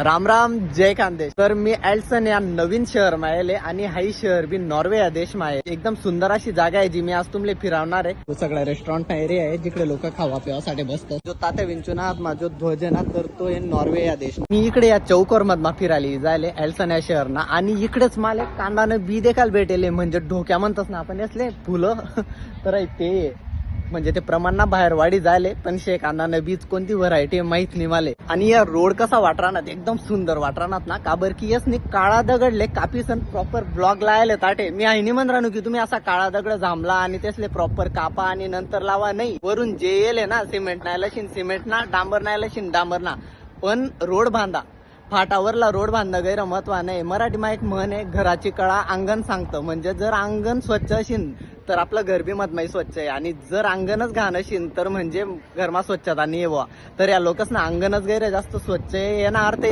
राम राम जय खानदेश. तर मी एल्सन या नवीन शहर मायले आणि हाई शहर बी नॉर्वे या देश माये. एकदम सुंदर अशी जागा आहे जी मी आज तुमले फिरवणार आहे. तो सगळा रेस्टॉरंट एरिया आहे जिकडे लोक खावा पिवासाठी बसतात. जो तात्या विंचूना जो ध्वज आहे ना तर तो आहे नॉर्वे या देश. मी इकडे या चौकोर मधना फिरायला जायले एल्सन या शहरना आणि इकडेच मला कांदानं बी देखाल भेटेले म्हणजे ढोक्या म्हणतात ना आपण असले फुलं तर ते म्हणजे ते प्रमाण ना बाहेर वाढी जायले पण कांदा बीज कोणती व्हरायटी माहित नाही मला. आणि या रोड कसा वाटरानात एकदम सुंदर वाटरानात ना काबर की यसनी काळा दगडले कापी सण प्रॉपर ब्लॉग लायले ताटे. मी आईनी म्हण राहू की तुम्ही असा काळा दगड जांभला आणि त्यासले प्रॉपर कापा आणि नंतर लावा नाही. वरून जे येले ना सिमेंट नाही लशीन सिमेंट ना डांबर नाही लशीन डांबर ना पण रोड बांधा. फाटावरला रोड बांधणं गैर महत्व नाही. मराठीमा एक म्हण आहे घराची कळा अंगण सांगतं. म्हणजे जर अंगण स्वच्छ असेल तर आपलं घर बी मधमाई स्वच्छ आहे आणि जर अंगणच घाण असेल तर म्हणजे घरमा स्वच्छता नाही येवा. तर या लोकच ना अंगणच गैर जास्त स्वच्छ आहे याना अर्थ